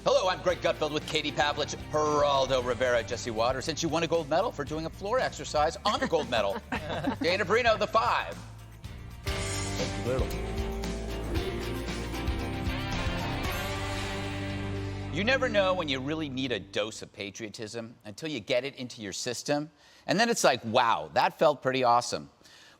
Hello, I'm Greg Gutfeld with Katie Pavlich, Geraldo Rivera, Jesse Waters, and she won a gold medal for doing a floor exercise on a gold medal. Dana Brino, the 5. That's little. You never know when you really need a dose of patriotism until you get it into your system. And then it's like, wow, that felt pretty awesome.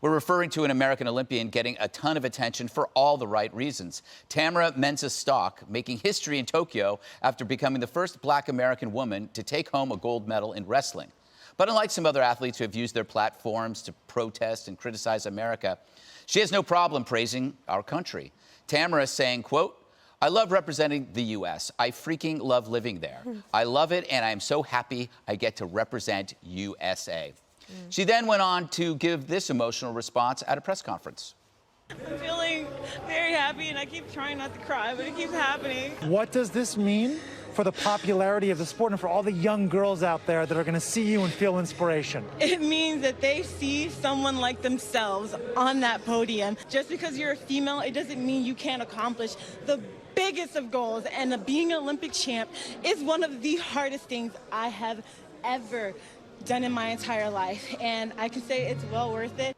We're referring to an American Olympian getting a ton of attention for all the right reasons. Tamyra Mensah-Stock making history in Tokyo after becoming the first Black American woman to take home a gold medal in wrestling. But unlike some other athletes who have used their platforms to protest and criticize America, she has no problem praising our country. Tamyra saying, quote, "I love representing the U.S. I freaking love living there. I love it, and I am so happy I get to represent USA." She then went on to give this emotional response at a press conference. I'm feeling very happy, and I keep trying not to cry, but it keeps happening. What does this mean for the popularity of the sport and for all the young girls out there that are going to see you and feel inspiration? It means that they see someone like themselves on that podium. Just because you're a female, it doesn't mean you can't accomplish the biggest of goals, and being an Olympic champ is one of the hardest things I have ever done in my entire life, and I can say it's well worth it.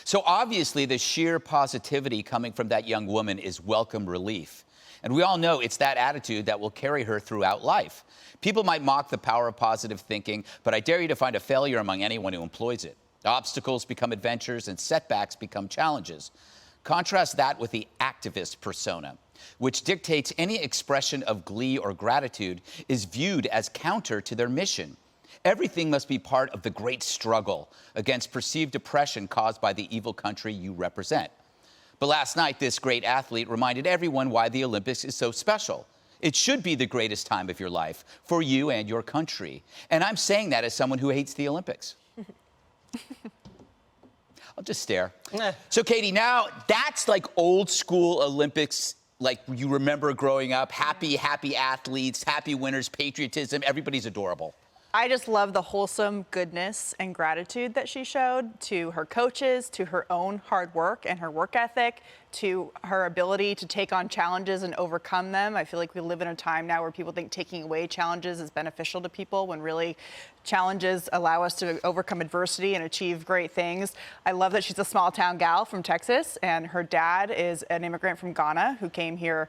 So obviously the sheer positivity coming from that young woman is welcome relief. And we all know it's that attitude that will carry her throughout life. People might mock the power of positive thinking, but I dare you to find a failure among anyone who employs it. Obstacles become adventures and setbacks become challenges. Contrast that with the activist persona, which dictates any expression of glee or gratitude is viewed as counter to their mission. Everything must be part of the great struggle against perceived oppression caused by the evil country you represent. But last night, this great athlete reminded everyone why the Olympics is so special. It should be the greatest time of your life for you and your country. And I'm saying that as someone who hates the Olympics. I'll just stare. So, Katie, now that's like old school Olympics, like you remember growing up. Happy athletes, happy winners, patriotism. Everybody's adorable. I just love the wholesome goodness and gratitude that she showed to her coaches, to her own hard work and her work ethic, to her ability to take on challenges and overcome them. I feel like we live in a time now where people think taking away challenges is beneficial to people, when really challenges allow us to overcome adversity and achieve great things. I love that she's a small town gal from Texas, and her dad is an immigrant from Ghana who came here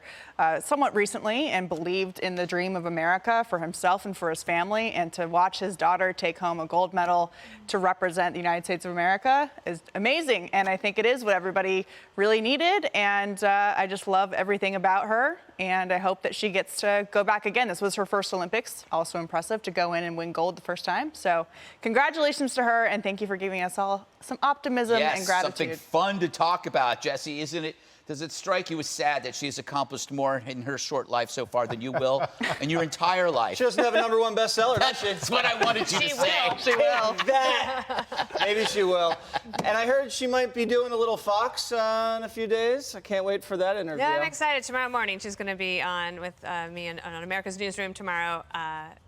somewhat recently and believed in the dream of America for himself and for his family. And to watch his daughter take home a gold medal to represent the United States of America is amazing. And I think it is what everybody really needed. And I just love everything about her. And I hope that she gets to go back again. This was her first Olympics. Also impressive to go in and win gold the first time. So congratulations to her, and thank you for giving us all some optimism and gratitude. Something fun to talk about, Jesse, isn't it? Does it strike you as sad that she's accomplished more in her short life so far than you will in your entire life? She doesn't have a #1 bestseller, does she? That's what I wanted you to say. She will. That. Maybe she will. And I heard she might be doing a little Fox in a few days. I can't wait for that interview. Yeah, I'm excited. Tomorrow morning, she's going to be on with me on America's Newsroom tomorrow.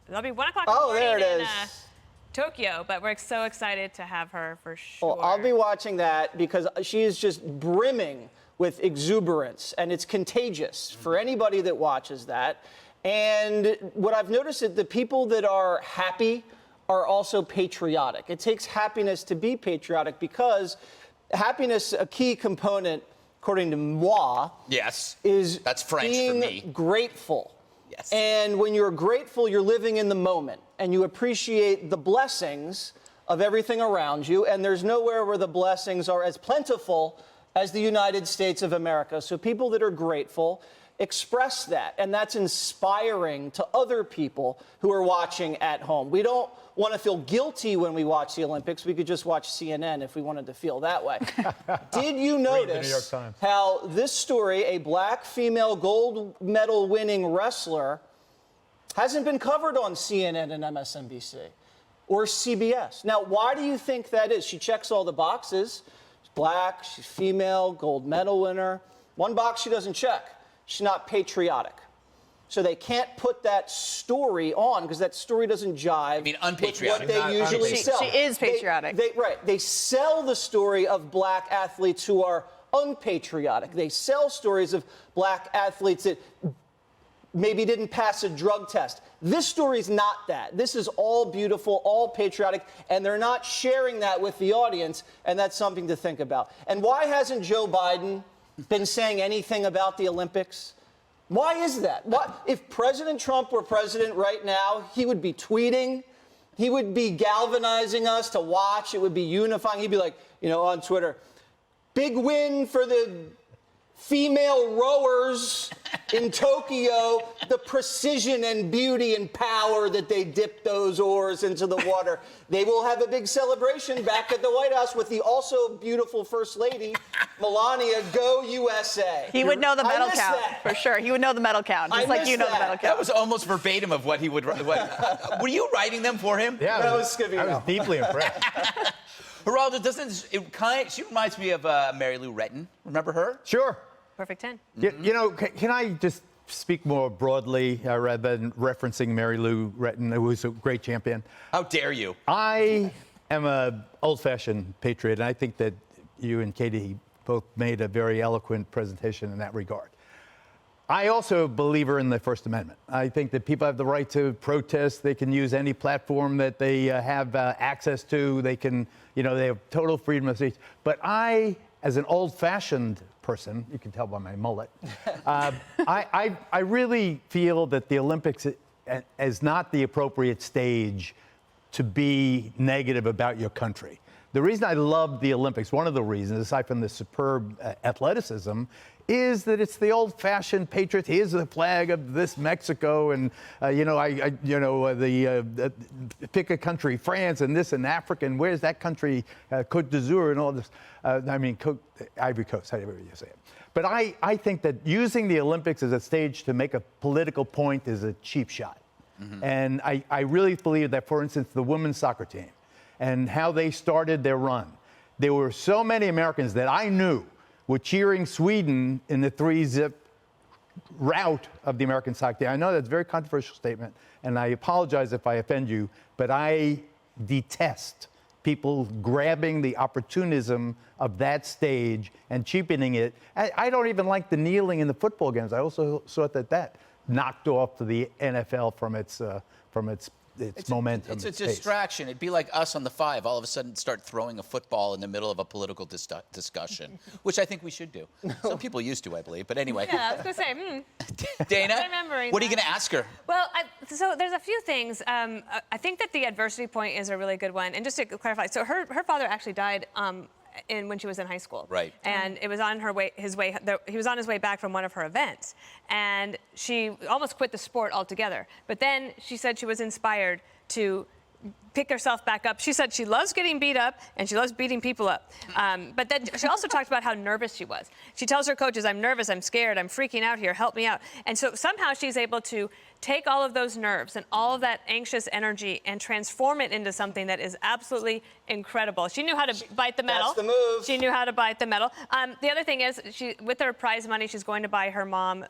That'll be 1 o'clock in the morning there it in is. Tokyo, but we're so excited to have her for sure. Well, I'll be watching that because she is just brimming with exuberance, and it's contagious for anybody that watches that. And what I've noticed is the people that are happy are also patriotic. It takes happiness to be patriotic, because happiness, a key component, according to moi, Yes. is That's French being for me. grateful. Yes. And when you're grateful, you're living in the moment, and you appreciate the blessings of everything around you. And there's nowhere where the blessings are as plentiful as the United States of America. So people that are grateful express that, and that's inspiring to other people who are watching at home. We don't want to feel guilty when we watch the Olympics. We could just watch CNN if we wanted to feel that way. Did you notice how this story, a Black female gold medal winning wrestler, hasn't been covered on CNN and MSNBC or CBS? Now, why do you think that is? She checks all the boxes. She's Black, she's female, gold medal winner. One box she doesn't check. She's not patriotic. So they can't put that story on because that story doesn't jive with what they usually sell. She is patriotic. They sell the story of Black athletes who are unpatriotic. They sell stories of Black athletes that maybe didn't pass a drug test. This story's not that. This is all beautiful, all patriotic, and they're not sharing that with the audience, and that's something to think about. And why hasn't Joe Biden been saying anything about the Olympics? Why is that? If President Trump were president right now, he would be tweeting, he would be galvanizing us to watch, it would be unifying. He'd be like, on Twitter, big win for the female rowers in Tokyo, the precision and beauty and power that they dipped those oars into the water. They will have a big celebration back at the White House with the also beautiful First Lady, Melania. Go USA. He would know the medal count, for sure. He would know the medal count, just like you know the medal count. That was almost verbatim of what he would write. Were you writing them for him? Yeah, that was Scivino. I was deeply impressed. Geraldo, she reminds me of Mary Lou Retton. Remember her? Sure. Perfect 10. Can I just speak more broadly rather than referencing Mary Lou Retton, who was a great champion? How dare you? I am an old-fashioned patriot, and I think that you and Katie both made a very eloquent presentation in that regard. I also believer in the First Amendment. I think that people have the right to protest. They can use any platform that they have access to. They can, they have total freedom of speech. But I, as an old-fashioned person, you can tell by my mullet, I really feel that the Olympics is not the appropriate stage to be negative about your country. The reason I love the Olympics, one of the reasons, aside from the superb athleticism, is that it's the old-fashioned patriot. Here's the flag of this Mexico, and pick a country, France, and this, and Africa, and where's that country, Côte d'Azur, and all this. Ivory Coast, however you say it. But I think that using the Olympics as a stage to make a political point is a cheap shot. Mm-hmm. And I really believe that, for instance, the women's soccer team and how they started their run, there were so many Americans that I knew were cheering Sweden in the 3-zip rout of the American soccer team. I know that's a very controversial statement, and I apologize if I offend you, but I detest people grabbing the opportunism of that stage and cheapening it. I don't even like the kneeling in the football games. I also thought that knocked off the NFL from its momentum. It's a distraction. It'd be like us on the 5, all of a sudden start throwing a football in the middle of a political discussion, which I think we should do. Some people used to, I believe. But anyway. Yeah, I was going to say, Dana, remembering what are you going to ask her? Well, so there's a few things. I think that the adversity point is a really good one. And just to clarify, so her father actually died when she was in high school. Right. And it was on he was on his way back from one of her events. And she almost quit the sport altogether. But then she said she was inspired to pick herself back up. She said she loves getting beat up and she loves beating people up. But then she also talked about how nervous she was. She tells her coaches, I'm nervous, I'm scared, I'm freaking out here, help me out. And so somehow she's able to take all of those nerves and all of that anxious energy and transform it into something that is absolutely incredible. She knew how to bite the medal. That's the move. She knew how to bite the medal. The other thing is, with her prize money, she's going to buy her mom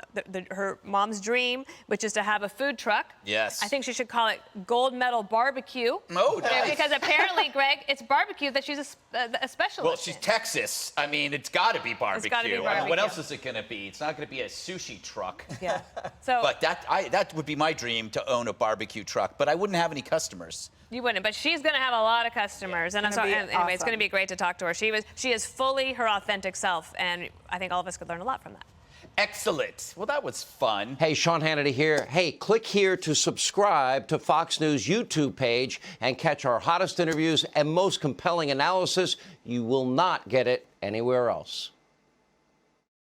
her mom's dream, which is to have a food truck. Yes. I think she should call it Gold Medal Barbecue. Oh, nice. Because apparently, Greg, it's barbecue that she's a specialist. Well, she's Texas. I mean, it's got to be barbecue. It's gotta be I mean, barbecue. what else is it going to be? It's not going to be a sushi truck. Yeah. So. But that would be my dream, to own a barbecue truck. But I wouldn't have any customers. You wouldn't, but she's going to have a lot of customers, and anyway, it's going to be great to talk to her. She is fully her authentic self, and I think all of us could learn a lot from that. Excellent. Well, that was fun. Hey, Sean Hannity here. Hey, click here to subscribe to Fox News YouTube page and catch our hottest interviews and most compelling analysis. You will not get it anywhere else.